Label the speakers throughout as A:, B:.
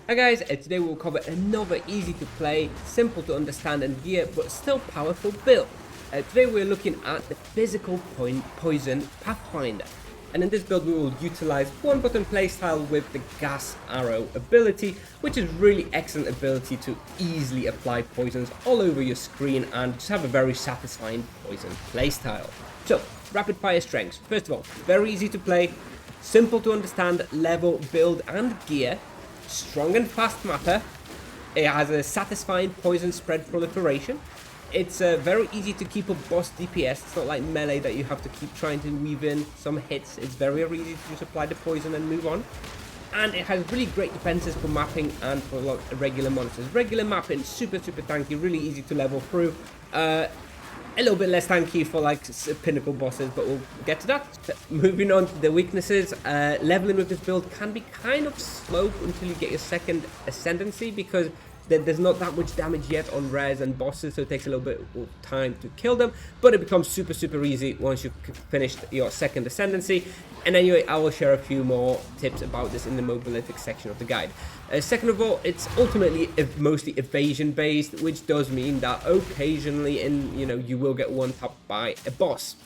A: Hi guys, today we'll cover another easy to play, simple to understand and gear, but still powerful build. Today we're looking at the Physical Poison Pathfinder. And in this build we will utilize one button playstyle with the gas arrow ability, which is really excellent ability to easily apply poisons all over your screen and just have a very satisfying poison playstyle. So, rapid fire strengths. First of all, very easy to play, simple to understand, level, build and gear. Strong and fast mapper. It has a satisfying poison spread proliferation. It's very easy to keep a boss DPS. It's not like melee that you have to keep trying to weave in some hits. It's very easy to just apply the poison and move on. And it has really great defenses for mapping and for a lot of regular monsters. Regular mapping, super tanky, really easy to level through. A little bit less tanky for like pinnacle bosses, but we'll get to that. Moving on to the weaknesses, leveling with this build can be kind of slow until you get your second ascendancy, because there's not that much damage yet on rares and bosses, so it takes a little bit of time to kill them, but it becomes super easy once you've finished your second ascendancy. And anyway, I will share a few more tips about this in the Mobalytics section of the guide. Second of all, it's ultimately mostly evasion based, which does mean that occasionally you will get one tapped by a boss.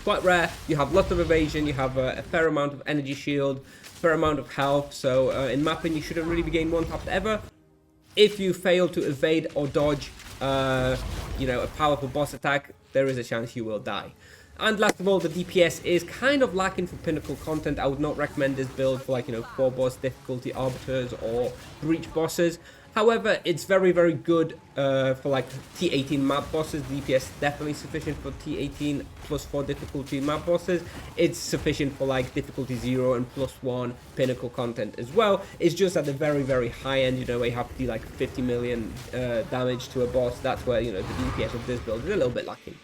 A: Quite rare. You have lots of evasion, you have a fair amount of energy shield, fair amount of health, so in mapping you shouldn't really be getting one tapped ever. If you fail to evade or dodge a powerful boss attack, there is a chance you will die. And last of all, the DPS is kind of lacking for pinnacle content. I would not recommend this build for 4 boss difficulty arbiters or breach bosses. However, it's very good for like T18 map bosses. DPS is definitely sufficient for T18 +4 difficulty map bosses. It's sufficient for like difficulty 0 and +1 pinnacle content as well. It's just at the very high end, where you have to do like 50 million damage to a boss. That's where the DPS of this build is a little bit lacking.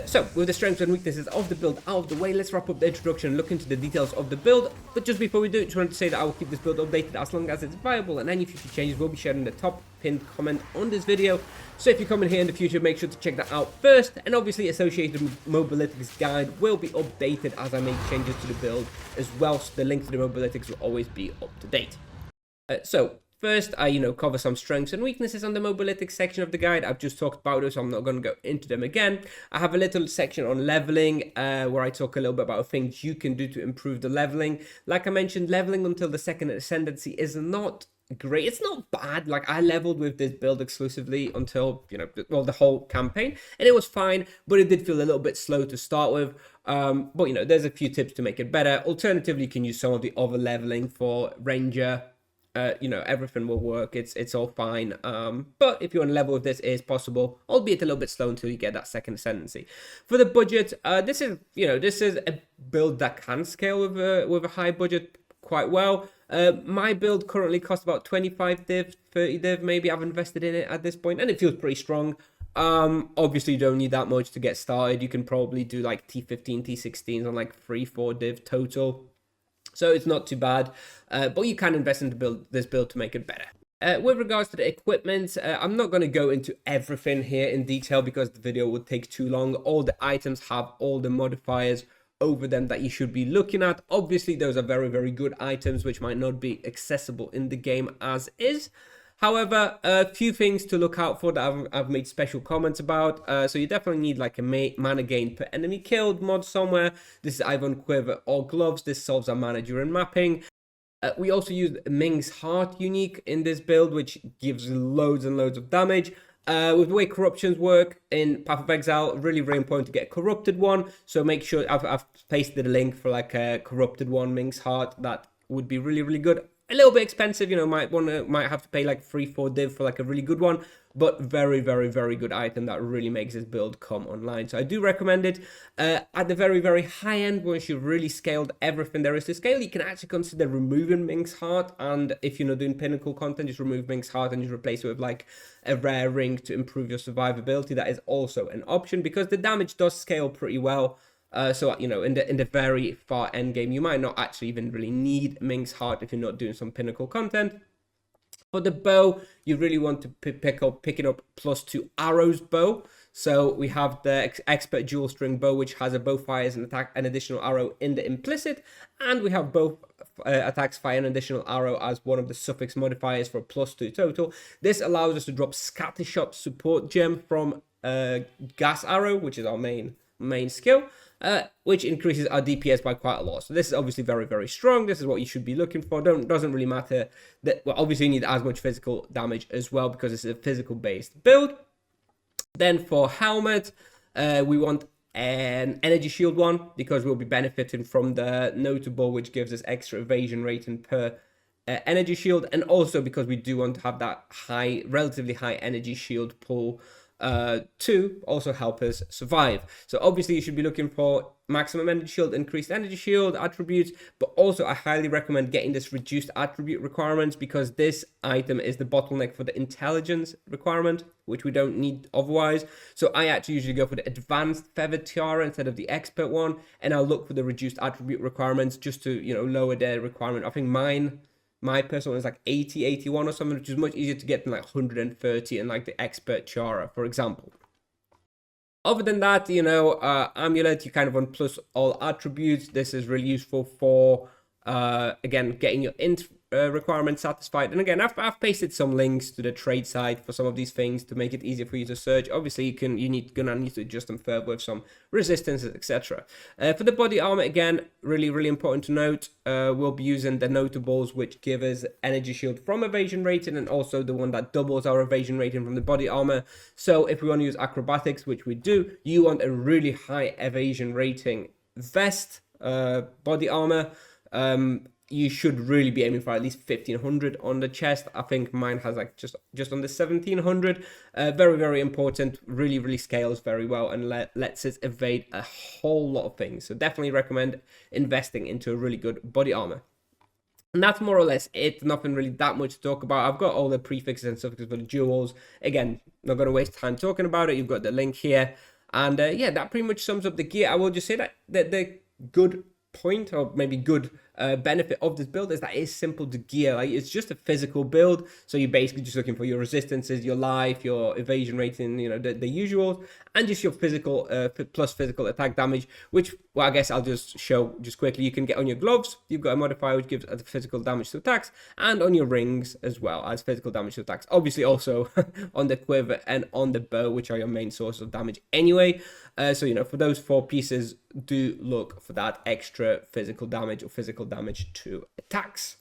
A: So, with the strengths and weaknesses of the build out of the way, let's wrap up the introduction and look into the details of the build. But just before we do, just wanted to say that I will keep this build updated as long as it's viable, and any future changes will be shared in the top pinned comment on this video. So if you come in here in the future, make sure to check that out first, and obviously associated Mobalytics guide will be updated as I make changes to the build as well, so the link to the Mobalytics will always be up to date. First, I cover some strengths and weaknesses on the Mobalytics section of the guide. I've just talked about it, so I'm not going to go into them again. I have a little section on leveling, where I talk a little bit about things you can do to improve the leveling. Like I mentioned, leveling until the second ascendancy is not great. It's not bad. Like, I leveled with this build exclusively until the whole campaign, and it was fine, but it did feel a little bit slow to start with. But there's a few tips to make it better. Alternatively, you can use some of the other leveling for ranger. Everything will work. It's all fine. But if you want to level with this, it is possible, albeit a little bit slow until you get that second ascendancy. For the budget, this is a build that can scale with a high budget quite well. My build currently costs about 25 div, 30 div maybe. I've invested in it at this point, and it feels pretty strong. Obviously you don't need that much to get started. You can probably do like T15, T16s on like 3-4 div total. So it's not too bad, but you can invest into this build to make it better. With regards to the equipment, I'm not going to go into everything here in detail because the video would take too long. All the items have all the modifiers over them that you should be looking at. Obviously, those are very good items which might not be accessible in the game as is. However, a few things to look out for that I've made special comments about. So you definitely need like a mana gain per enemy killed mod somewhere. This is either on Quiver or Gloves. This solves our mana during mapping. We also used Ming's Heart unique in this build, which gives loads and loads of damage. With the way corruptions work in Path of Exile, really important to get a corrupted one. So make sure I've pasted a link for like a corrupted one, Ming's Heart. That would be really good. A little bit expensive, might have to pay like 3-4 div for like a really good one, but very good item that really makes this build come online. So I do recommend it. At the very high end, once you've really scaled everything there is to scale, you can actually consider removing Ming's Heart. And if you're not doing pinnacle content, just remove Ming's Heart and just replace it with like a rare ring to improve your survivability. That is also an option because the damage does scale pretty well. So in the very far end game, you might not actually even really need Ming's Heart if you're not doing some pinnacle content. For the bow, you really want to pick it up +2 arrows bow. So we have the expert dual string bow, which has a bow fires and attack an additional arrow in the implicit, and we have both attacks fire an additional arrow as one of the suffix modifiers for a +2 total. This allows us to drop Scattershot support gem from gas arrow, which is our main skill, which increases our DPS by quite a lot. So this is obviously very, very strong. This is what you should be looking for. Doesn't really matter that, well, obviously you need as much physical damage as well because it's a physical based build. Then for helmet, we want an energy shield one because we'll be benefiting from the notable, which gives us extra evasion rating per energy shield, and also because we do want to have that relatively high energy shield pool to also help us survive. So obviously you should be looking for maximum energy shield, increased energy shield attributes, but also I highly recommend getting this reduced attribute requirements because this item is the bottleneck for the intelligence requirement, which we don't need otherwise. So I actually usually go for the advanced feathered tiara instead of the expert one, and I'll look for the reduced attribute requirements just to, you know, lower their requirement. I think my personal is like 80, 81 or something, which is much easier to get than like 130 and like the expert tiara, for example. Other than that, you know, amulet, you kind of want plus all attributes. This is really useful for, again, getting your int requirements satisfied. And again, I've pasted some links to the trade site for some of these things to make it easier for you to search. Obviously, gonna need to adjust them further with some resistances, etc. For the body armor, again, really important to note, we'll be using the notables, which give us energy shield from evasion rating, and also the one that doubles our evasion rating from the body armor. So if we want to use acrobatics, which we do, you want a really high evasion rating vest, body armor. You should really be aiming for at least 1500 on the chest. I think mine has like just under 1700. Very important. Really scales very well and lets us evade a whole lot of things. So definitely recommend investing into a really good body armor. And that's more or less it. Nothing really that much to talk about. I've got all the prefixes and suffixes for the jewels. Again, not going to waste time talking about it. You've got the link here. And yeah, that pretty much sums up the gear. I will just say that the good point, or maybe good benefit of this build, is that it's simple to gear. Like, it's just a physical build, so you're basically just looking for your resistances, your life, your evasion rating, you know, the usuals, and just your physical plus physical attack damage, which, well, I guess I'll just show just quickly. You can get on your gloves, you've got a modifier which gives physical damage to attacks, and on your rings as well as physical damage to attacks. Obviously also on the quiver and on the bow, which are your main source of damage anyway. So, you know, for those 4 pieces, do look for that extra physical damage or physical damage to attacks.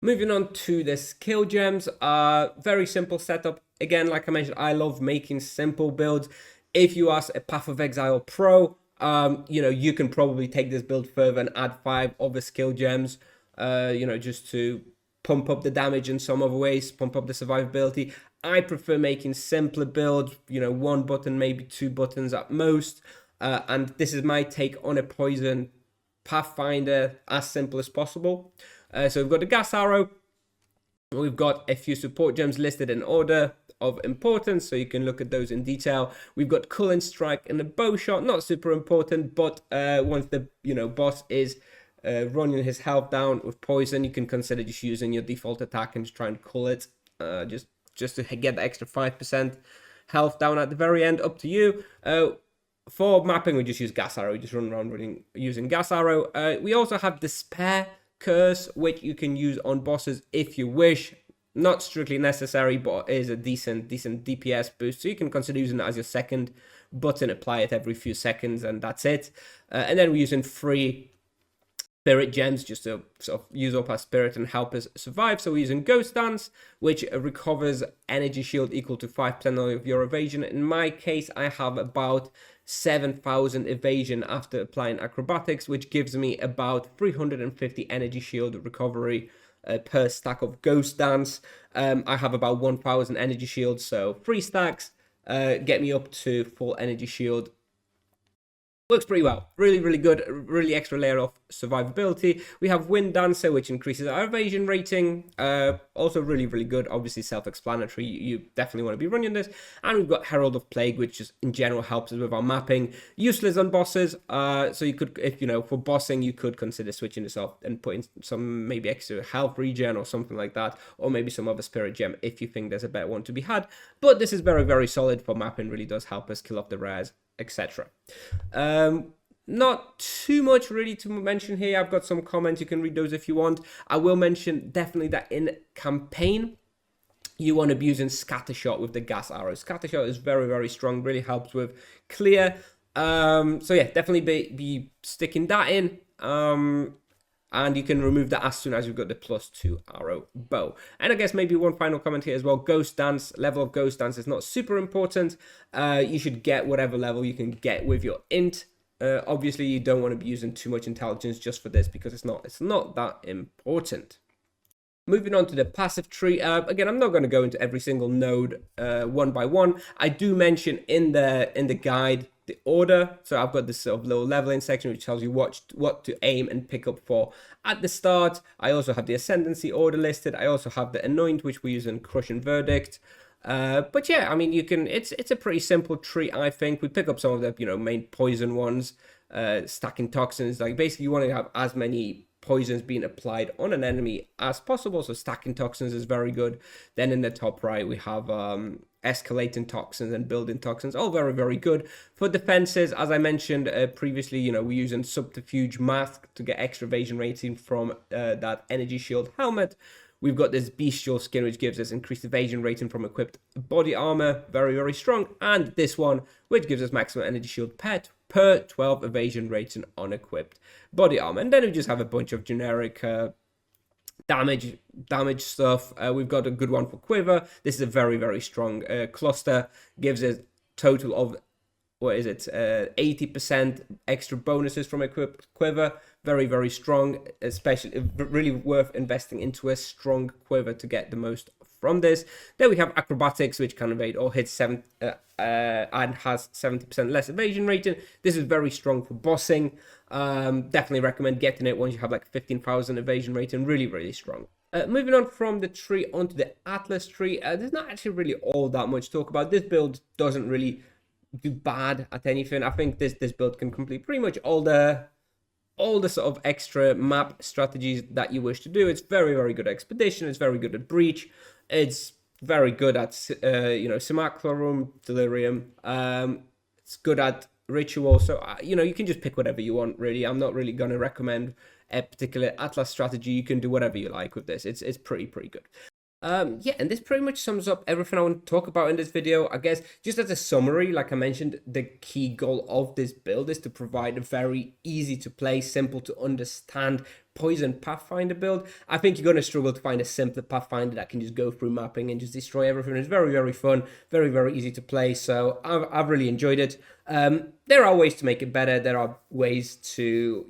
A: Moving on to the skill gems, very simple setup. Again, like I mentioned, I love making simple builds. If you ask a Path of Exile pro, you know, you can probably take this build further and add 5 other skill gems, you know, just to pump up the damage in some other ways, pump up the survivability. I prefer making simpler builds, you know, 1 button, maybe 2 buttons at most. And this is my take on a poison Pathfinder, as simple as possible. So we've got the gas arrow. We've got a few support gems listed in order of importance, so you can look at those in detail. We've got Culling Strike and the bow shot, not super important, but once the, you know, boss is running his health down with poison, you can consider just using your default attack and just try and cull it, just to get the extra 5% health down at the very end. Up to you. For mapping, we just use gas arrow. We just run around using gas arrow. We also have Despair Curse, which you can use on bosses if you wish. Not strictly necessary, but is a decent DPS boost. So you can consider using it as your second button. Apply it every few seconds, and that's it. And then we're using 3 spirit gems just to sort of use up our spirit and help us survive. So we're using Ghost Dance, which recovers energy shield equal to 5% of your evasion. In my case, I have about 7,000 evasion after applying acrobatics, which gives me about 350 energy shield recovery per stack of Ghost Dance. I have about 1,000 energy shields, so 3 stacks get me up to full energy shield, works pretty well. Really, really good. Really extra layer of survivability. We have Wind Dancer, which increases our evasion rating. Also really, really good. Obviously self-explanatory. You definitely want to be running this. And we've got Herald of Plague, which just in general helps us with our mapping. Useless on bosses. So you could, if you know, for bossing, you could consider switching this off and putting some maybe extra health regen or something like that. Or maybe some other spirit gem if you think there's a better one to be had. But this is very, very solid for mapping. Really does help us kill off the rares, etc. Not too much really to mention here. I've got some comments. You can read those if you want. I will mention definitely that in campaign, you want to be using Scattershot with the gas arrows. Scattershot is very, very strong. Really helps with clear. So yeah, definitely be sticking that in. And you can remove that as soon as you've got the +2 arrow bow. And I guess maybe one final comment here as well. Ghost Dance, level of Ghost Dance is not super important. You should get whatever level you can get with your int. Obviously, you don't want to be using too much intelligence just for this because it's not that important. Moving on to the passive tree. Again, I'm not going to go into every single node one by one. I do mention in the guide the order. So I've got this sort of little leveling section which tells you what to aim and pick up for at the start. I also have the ascendancy order listed. I also have the anoint, which we use in Crush and Verdict. But yeah, I mean, you can. It's a pretty simple tree, I think. We pick up some of the main poison ones, stacking toxins. Like basically, you want to have as many poisons being applied on an enemy as possible. So stacking toxins is very good. Then in the top right, we have escalating toxins and building toxins, all very, very good. For defenses, as I mentioned previously, we're using subterfuge mask to get extra evasion rating from that energy shield helmet. We've got this bestial skin, which gives us increased evasion rating from equipped body armor, very, very strong. And this one, which gives us maximum energy shield per 12 evasion rating on equipped body armor. And then we just have a bunch of generic damage stuff. We've got a good one for quiver. This is a very, very strong cluster. Gives us total of, 80% extra bonuses from equipped quiver. Very, very strong, especially really worth investing into a strong quiver to get the most from this. Then we have acrobatics, which can evade or hit 7 and has 70% less evasion rating. This is very strong for bossing. Definitely recommend getting it once you have like 15,000 evasion rating. Really, really strong. Moving on from the tree onto the Atlas tree, there's not actually really all that much to talk about. This build doesn't really do bad at anything. I think this build can complete pretty much all the sort of extra map strategies that you wish to do. It's very, very good at Expedition. It's very good at Breach. It's very good at Simulacrum, Delirium. It's good at Ritual. So you can just pick whatever you want, really. I'm not really going to recommend a particular Atlas strategy. You can do whatever you like with this. It's pretty good. Yeah, and this pretty much sums up everything I want to talk about in this video. I guess just as a summary, like I mentioned, the key goal of this build is to provide a very easy to play, simple to understand Poison Pathfinder build. I think you're going to struggle to find a simpler Pathfinder that can just go through mapping and just destroy everything. It's very, very fun, very, very easy to play. So I've really enjoyed it. There are ways to make it better. There are ways to,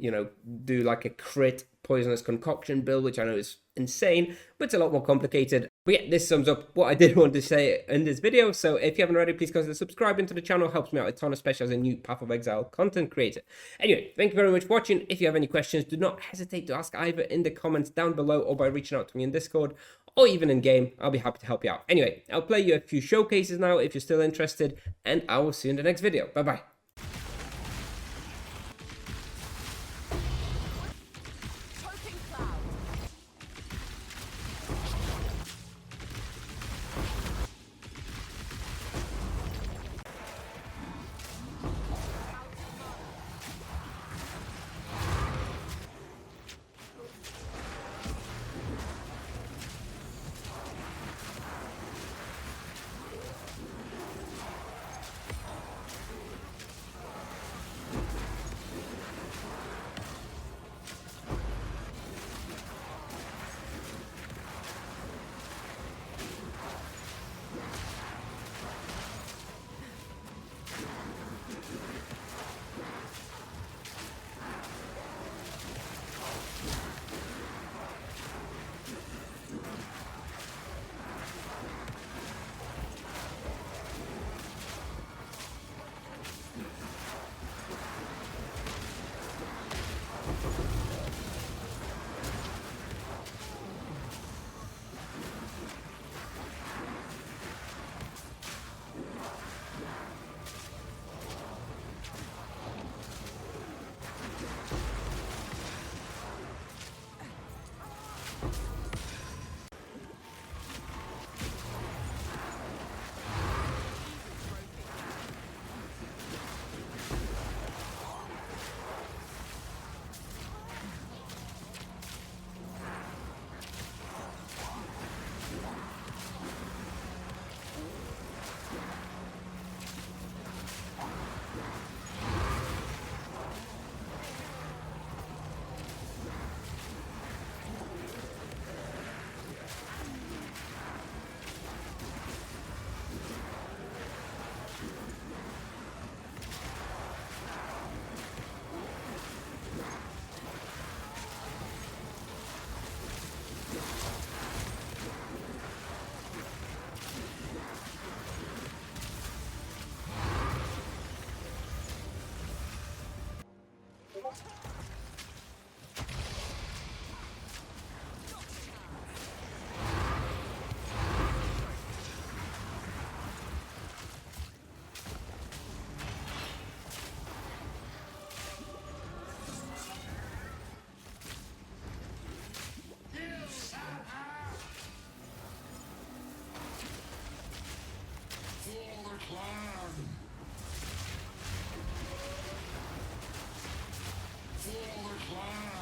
A: do like a crit poisonous concoction build, which I know is insane, but it's a lot more complicated. But yeah, this sums up what I did want to say in this video. So if you haven't already, please consider subscribing to the channel. It helps me out a ton, especially as a new Path of Exile content creator. Anyway, thank you very much for watching. If you have any questions, do not hesitate to ask either in the comments down below or by reaching out to me in Discord or even in game. I'll be happy to help you out. Anyway, I'll play you a few showcases now if you're still interested, and I will see you in the next video. Bye bye.
B: clan! For the clan!